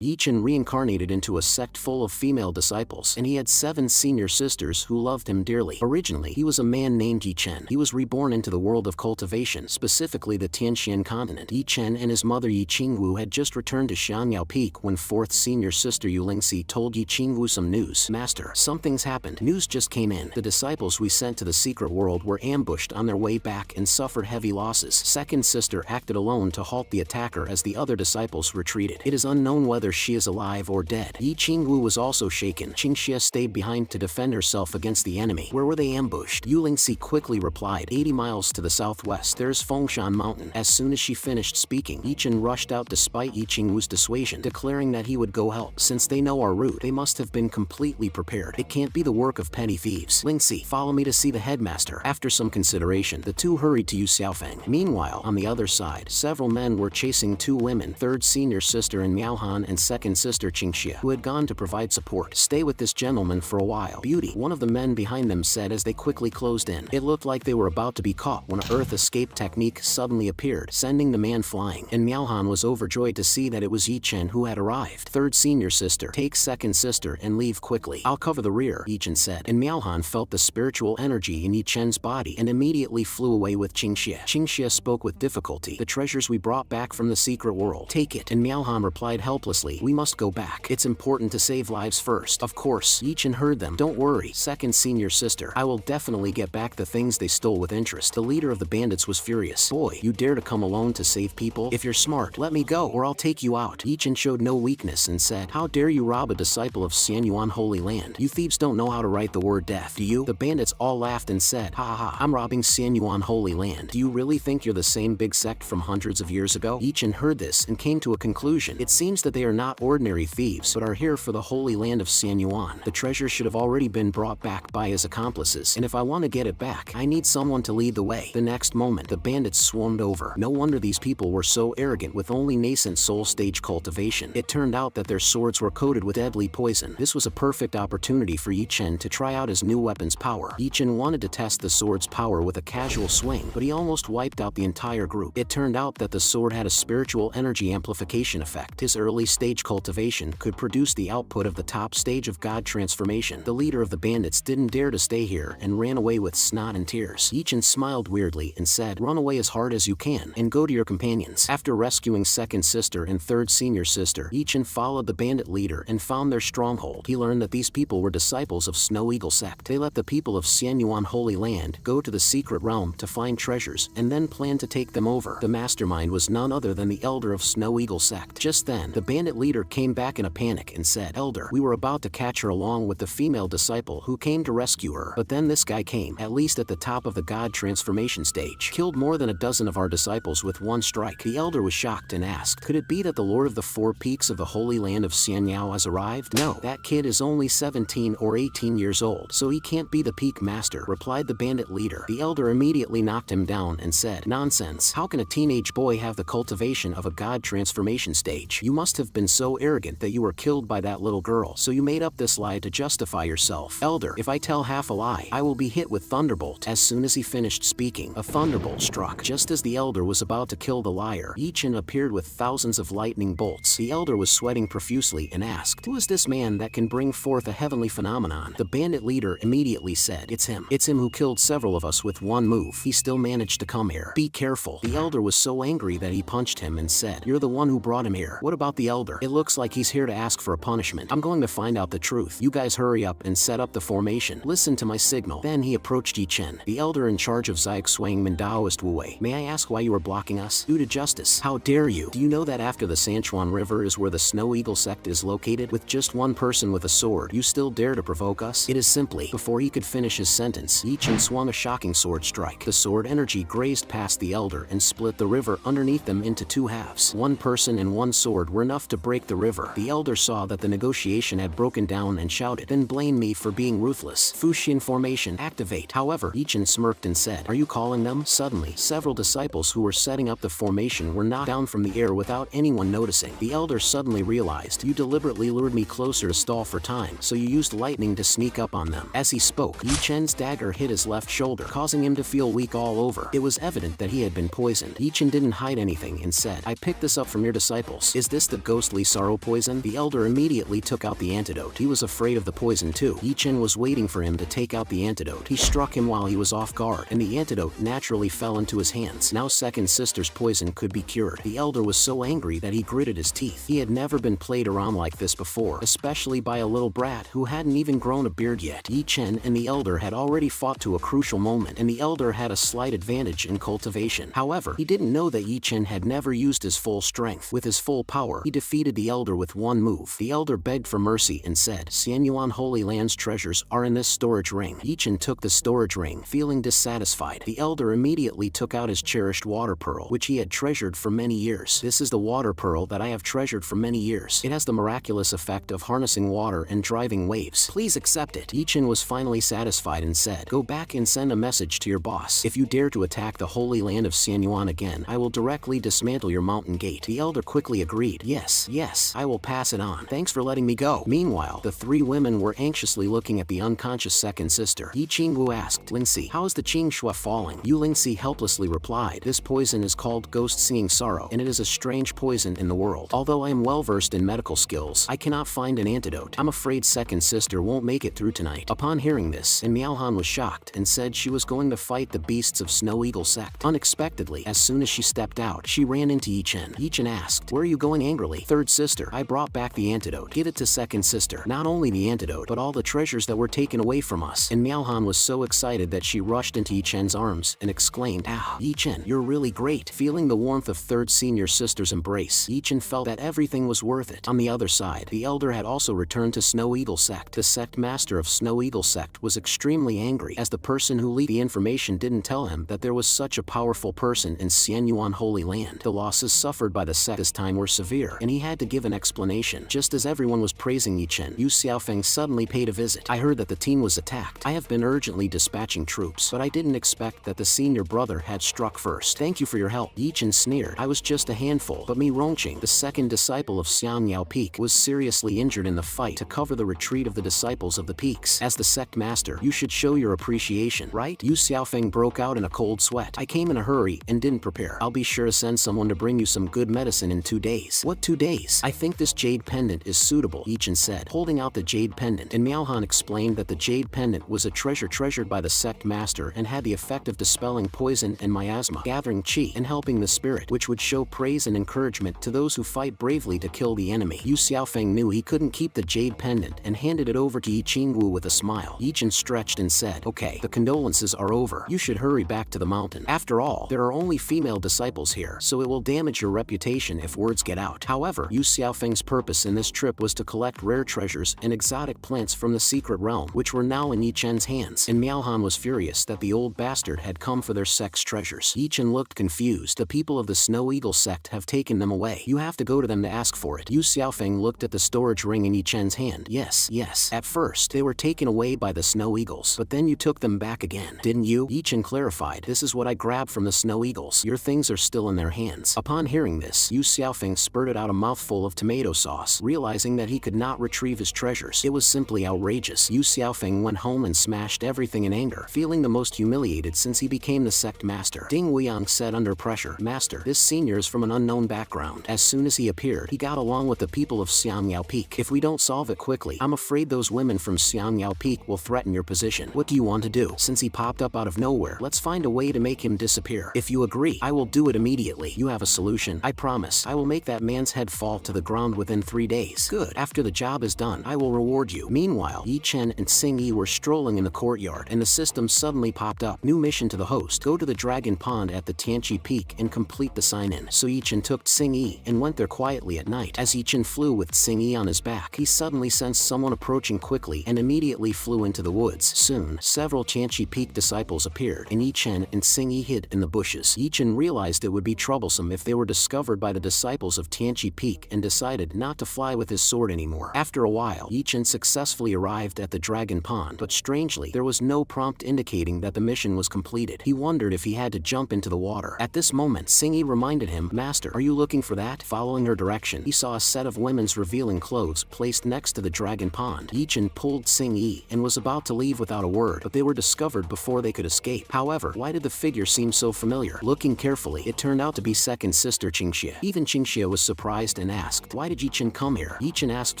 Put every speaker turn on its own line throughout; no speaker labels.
Yi Chen reincarnated into a sect full of female disciples, and he had 7 senior sisters who loved him dearly. Originally, he was a man named Yi Chen. He was reborn into the world of cultivation, specifically the Tianxian continent. Yi Chen and his mother Yi Qingwu had just returned to Xianyao Peak when 4th senior sister Yu Lingxi told Yi Qingwu some news. Master, something's happened. News just came in. The disciples we sent to the secret world were ambushed on their way back and suffered heavy losses. 2nd sister acted alone to halt the attacker as the other disciples retreated. It is unknown whether she is alive or dead. Yi Qingwu was also shaken. Qingxia stayed behind to defend herself against the enemy. Where were they ambushed? Yu Lingxi quickly replied, 80 miles to the southwest. There's Fengshan Mountain. As soon as she finished speaking, Yi Chen rushed out despite Yi Qingwu's dissuasion, declaring that he would go help. Since they know our route, they must have been completely prepared. It can't be the work of petty thieves. Lingxi, follow me to see the headmaster. After some consideration, the two hurried to Yu Xiaofeng. Meanwhile, on the other side, several men were chasing 2 women, 3rd senior sister in Miaohan and 2nd sister Qingxia, who had gone to provide support. Stay with this gentleman for a while. Beauty, one of the men behind them said as they quickly closed in. It looked like they were about to be caught when an earth escape technique suddenly appeared, sending the man flying, and Miaohan was overjoyed to see that it was Yi Chen who had arrived. 3rd senior sister, take 2nd sister and leave quickly. I'll cover the rear, Yi Chen said, and Miaohan felt the spiritual energy in Yi Chen's body and immediately flew away with Qingxia. Qingxia spoke with difficulty. The treasures we brought back from the secret world. Take it, and Miaohan replied helplessly, we must go back. It's important to save lives first. Of course, Yi Chen heard them. Don't worry, 2nd senior sister. I will definitely get back the things they stole with interest. The leader of the bandits was furious. Boy, you dare to come alone to save people? If you're smart, let me go, or I'll take you out. Yi Chen showed no weakness and said, how dare you rob a disciple of Xianyuan Holy Land? You thieves don't know how to write the word death, do you? The bandits all laughed and said, ha ha, I'm robbing Xianyuan Holy Land. Do you really think you're the same big sect from hundreds of years ago? Yi Chen heard this and came to a conclusion. It seems that they are not ordinary thieves, but are here for the Holy Land of Xianyuan. The treasure should have already been brought back by his accomplices, and if I want to get it back, I need someone to lead the way. The next moment, the bandits swarmed over. No wonder these people were so arrogant with only nascent soul stage cultivation. It turned out that their swords were coated with deadly poison. This was a perfect opportunity for Yi Chen to try out his new weapon's power. Yi Chen wanted to test the sword's power with a casual swing, but he almost wiped out the entire group. It turned out that the sword had a spiritual energy amplification effect. His early stage cultivation could produce the output of the top stage of God transformation. The leader of the bandits didn't dare to stay here and ran away with snot and tears. Yi Chen smiled weirdly and said, run away as hard as you can and go to your companions. After rescuing 2nd sister and 3rd senior sister, Yi Chen followed the bandit leader and found their stronghold. He learned that these people were disciples of Snow Eagle sect. They let the people of Xianyuan Holy Land go to the secret realm to find treasures and then plan to take them over. The mastermind was none other than the elder of Snow Eagle sect. Just then, the bandit leader came back in a panic and said, Elder, we were about to catch her along with the female disciple who came to rescue her, but then this guy came, at least at the top of the God transformation stage, killed more than a dozen of our disciples with one strike. The elder was shocked and asked, could it be that the Lord of the 4 Peaks of the Holy Land of Xianyao has arrived? No, that kid is only 17 or 18 years old, so he can't be the peak master, replied the bandit leader. The elder immediately knocked him down and said, nonsense, how can a teenage boy have the cultivation of a God transformation stage? You must have been so arrogant that you were killed by that little girl, so you made up this lie to justify yourself. Elder, if I tell half a lie, I will be hit with thunderbolt. As soon as he finished speaking, a thunderbolt struck. Just as the elder was about to kill the liar, Yi Chen appeared with thousands of lightning bolts. The elder was sweating profusely and asked, who is this man that can bring forth a heavenly phenomenon? The bandit leader immediately said, it's him. It's him who killed several of us with one move. He still managed to come here. Be careful. The elder was so angry that he punched him and said, you're the one who brought him here. What about the elder? It looks like he's here to ask for a punishment. I'm going to find out the truth. You guys hurry up and set up the formation. Listen to my signal. Then he approached Yi Chen, the elder in charge of Xiaoxuang Mandaoist Wu Wei. May I ask why you are blocking us? Due to justice. How dare you? Do you know that after the Sanchuan River is where the Snow Eagle sect is located? With just one person with a sword, you still dare to provoke us? It is simply. Before he could finish his sentence, Yi Chen swung a shocking sword strike. The sword energy grazed past the elder and split the river underneath them into 2 halves. One person and one sword were enough to break the river. The elder saw that the negotiation had broken down and shouted, then blame me for being ruthless. Fuxian formation, activate. However, Yi Chen smirked and said, are you calling them? Suddenly, several disciples who were setting up the formation were knocked down from the air without anyone noticing. The elder suddenly realized, you deliberately lured me closer to stall for time, so you used lightning to sneak up on them. As he spoke, Yi Chen's dagger hit his left shoulder, causing him to feel weak all over. It was evident that he had been poisoned. Yi Chen didn't hide anything and said, I picked this up from your disciples. Is this the ghost ghostly sorrow poison? The elder immediately took out the antidote. He was afraid of the poison too. Yi Chen was waiting for him to take out the antidote. He struck him while he was off guard, and the antidote naturally fell into his hands. Now second sister's poison could be cured. The elder was so angry that he gritted his teeth. He had never been played around like this before, especially by a little brat who hadn't even grown a beard yet. Yi Chen and the elder had already fought to a crucial moment, and the elder had a slight advantage in cultivation. However, he didn't know that Yi Chen had never used his full strength. With his full power, he defeated the elder with one move. The elder begged for mercy and said, "Xianyuan Holy Land's treasures are in this storage ring." Yi Chen took the storage ring, feeling dissatisfied. The elder immediately took out his cherished water pearl, which he had treasured for many years. "This is the water pearl that I have treasured for many years. It has the miraculous effect of harnessing water and driving waves. Please accept it." Yi Chen was finally satisfied and said, "Go back and send a message to your boss. If you dare to attack the Holy Land of Xianyuan again, I will directly dismantle your mountain gate." The elder quickly agreed. Yes, I will pass it on. Thanks for letting me go." Meanwhile, the three women were anxiously looking at the unconscious second sister. Yi Qingwu asked, "Lingxi, how is the Qingxue falling?" Yu Lingxi helplessly replied, "This poison is called ghost seeing sorrow, and it is a strange poison in the world. Although I am well versed in medical skills, I cannot find an antidote. I'm afraid second sister won't make it through tonight." Upon hearing this, and Miaohan was shocked and said she was going to fight the beasts of Snow Eagle sect. Unexpectedly, as soon as she stepped out, she ran into Yi Chen. Yi Chen asked, "Where are you going?" angrily. "Third sister, I brought back the antidote. Give it to second sister. Not only the antidote, but all the treasures that were taken away from us." And Miaohan was so excited that she rushed into Yi Chen's arms and exclaimed, "Ah, Yi Chen, you're really great." Feeling the warmth of third senior sister's embrace, Yi Chen felt that everything was worth it. On the other side, the elder had also returned to Snow Eagle sect. The sect master of Snow Eagle sect was extremely angry, as the person who leaked the information didn't tell him that there was such a powerful person in Xianyuan Holy Land. The losses suffered by the sect this time were severe, and he had to give an explanation. Just as everyone was praising Yi Chen, Yu Xiaofeng suddenly paid a visit. "I heard that the team was attacked. I have been urgently dispatching troops, but I didn't expect that the senior brother had struck first. Thank you for your help." Yi Chen sneered, "I was just a handful, but Mi Rongqing, the second disciple of Xiangyao Peak, was seriously injured in the fight. To cover the retreat of the disciples of the peaks. As the sect master, you should show your appreciation, right?" Yu Xiaofeng broke out in a cold sweat. "I came in a hurry and didn't prepare. I'll be sure to send someone to bring you some good medicine in 2 days." "What 2 days? I think this jade pendant is suitable," Yi Chen said, holding out the jade pendant. And Miaohan explained that the jade pendant was a treasure treasured by the sect master and had the effect of dispelling poison and miasma, gathering qi, and helping the spirit, which would show praise and encouragement to those who fight bravely to kill the enemy. Yu Xiaofeng knew he couldn't keep the jade pendant and handed it over to Yi Qingwu with a smile. Yi Chen stretched and said, "Okay, the condolences are over. You should hurry back to the mountain. After all, there are only female disciples here, so it will damage your reputation if words get out." However, Yu Xiaofeng's purpose in this trip was to collect rare treasures and exotic plants from the secret realm, which were now in Yi Chen's hands. And Miaohan was furious that the old bastard had come for their sect's treasures. Yi Chen looked confused. "The people of the Snow Eagle sect have taken them away. You have to go to them to ask for it." Yu Xiaofeng looked at the storage ring in Yi Chen's hand. Yes. At first, they were taken away by the Snow Eagles, but then you took them back again, didn't you?" Yi Chen clarified, "This is what I grabbed from the Snow Eagles. Your things are still in their hands." Upon hearing this, Yu Xiaofeng spurted out a mouthful of tomato sauce, realizing that he could not retrieve his treasures. It was simply outrageous. Yu Xiaofeng went home and smashed everything in anger, feeling the most humiliated since he became the sect master. Ding Weiyang said under pressure, "Master, this senior is from an unknown background. As soon as he appeared, he got along with the people of Xianyao Peak. If we don't solve it quickly, I'm afraid those women from Xianyao Peak will threaten your position. What do you want to do? Since he popped up out of nowhere, let's find a way to make him disappear. If you agree, I will do it immediately. You have a solution? I promise. I will make that man's head fall to the ground within 3 days." "Good. After the job is done, I will reward you." Meanwhile, Yi Chen and Xing Yi were strolling in the courtyard, and the system suddenly popped up. "New mission to the host. Go to the Dragon Pond at the Tianqi Peak and complete the sign-in." So Yi Chen took Xing Yi and went there quietly at night. As Yi Chen flew with Xing Yi on his back, he suddenly sensed someone approaching quickly and immediately flew into the woods. Soon, several Tianqi Peak disciples appeared, and Yi Chen and Xing Yi hid in the bushes. Yi Chen realized it would be troublesome if they were discovered by the disciples of Tianqi Peak and decided not to fly with his sword anymore. After a while, Yi Chen successfully arrived at the Dragon Pond, but strangely, there was no prompt indicating that the mission was completed. He wondered if he had to jump into the water. At this moment, Xing Yi reminded him, "Master, are you looking for that?" Following her direction, he saw a set of women's revealing clothes placed next to the Dragon Pond. Yi Chen pulled Xing Yi and was about to leave without a word, but they were discovered before they could escape. However, why did the figure seem so familiar? Looking carefully, it turned out to be second sister Qingxie. Even Qingxie was surprised paused and asked, "Why did Yi-Chen come here?" Yi-Chen asked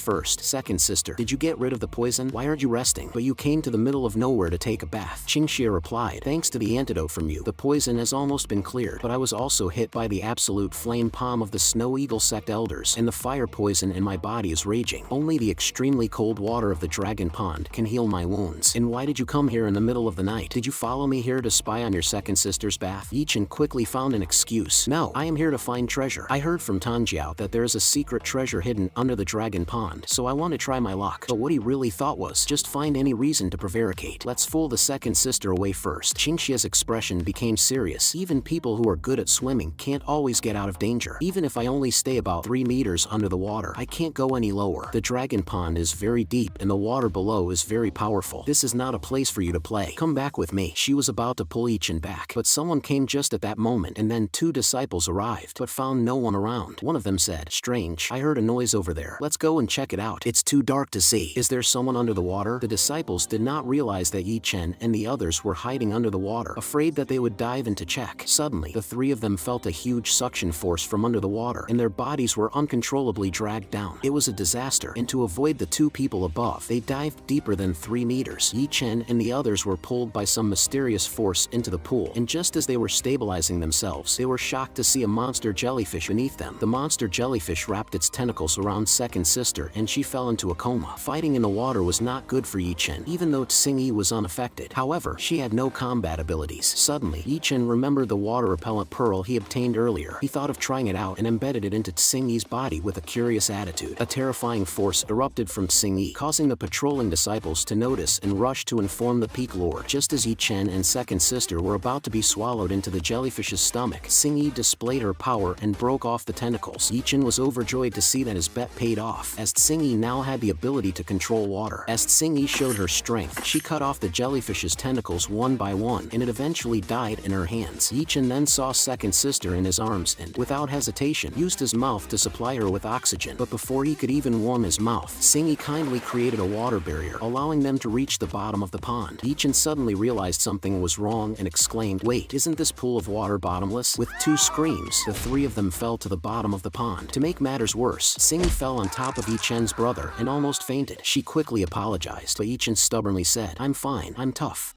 first, "Second sister, did you get rid of the poison? Why aren't you resting? But you came to the middle of nowhere to take a bath." Qingxie replied, "Thanks to the antidote from you, the poison has almost been cleared, but I was also hit by the absolute flame palm of the Snow Eagle sect elders, and the fire poison in my body is raging. Only the extremely cold water of the dragon pond can heal my wounds. And why did you come here in the middle of the night? Did you follow me here to spy on your second sister's bath?" Yi-Chen quickly found an excuse. "No, I am here to find treasure. I heard from Tanjiao that there is a secret treasure hidden under the dragon pond, so I want to try my luck." But what he really thought was, just find any reason to prevaricate. Let's fool the second sister away first. Qingxie's expression became serious. Even people who are good at swimming can't always get out of danger. Even if I only stay about 3 meters under the water, I can't go any lower. The dragon pond is very deep and the water below is very powerful. This is not a place for you to play. Come back with me. She was about to pull Yi-Chen back, but someone came just at that moment, and then 2 disciples arrived, but found no one around. One of them said, "Strange, I heard a noise over there. Let's go and check it out. It's too dark to see. Is there someone under the water?" The disciples did not realize that Yi-Chen and the others were hiding under the water, afraid that they would dive in to check. Suddenly, the 3 of them felt a huge suction force from under the water, and their bodies were uncontrollably dragged down. It was a disaster, and to avoid the 2 people above, they dived deeper than 3 meters. Yi-Chen and the others were pulled by some mysterious force into the pool, and just as they were stabilizing themselves, they were shocked to see a monster jellyfish beneath them. The monster jellyfish wrapped its tentacles around second sister, and she fell into a coma. Fighting in the water was not good for Yi-Chen, even though Tsing-Yi was unaffected. However, she had no combat abilities. Suddenly, Yi-Chen remembered the water-repellent pearl he obtained earlier. He thought of trying it out and embedded it into Tsing-Yi's body with a curious attitude. A terrifying force erupted from Tsing-Yi, causing the patrolling disciples to notice and rush to inform the Peak Lord. Just as Yi-Chen and second sister were about to be swallowed into the jellyfish's stomach, Tsing-Yi displayed her power and broke off the tentacles. Yi-Chen was overjoyed to see that his bet paid off, as Tsing-Yi now had the ability to control water. As Tsing-Yi showed her strength, she cut off the jellyfish's tentacles one by one, and it eventually died in her hands. Yi-Chen then saw second sister in his arms and, without hesitation, used his mouth to supply her with oxygen. But before he could even warm his mouth, Tsing-Yi kindly created a water barrier, allowing them to reach the bottom of the pond. Yi-Chen suddenly realized something was wrong and exclaimed, "Wait, isn't this pool of water bottomless?" With 2 screams, the 3 of them fell to the bottom of the pond. To make matters worse, Tsing-Yi fell on top of Yi-Chen's brother and almost fainted. She quickly apologized, but Yi-Chen stubbornly said, "I'm fine, I'm tough."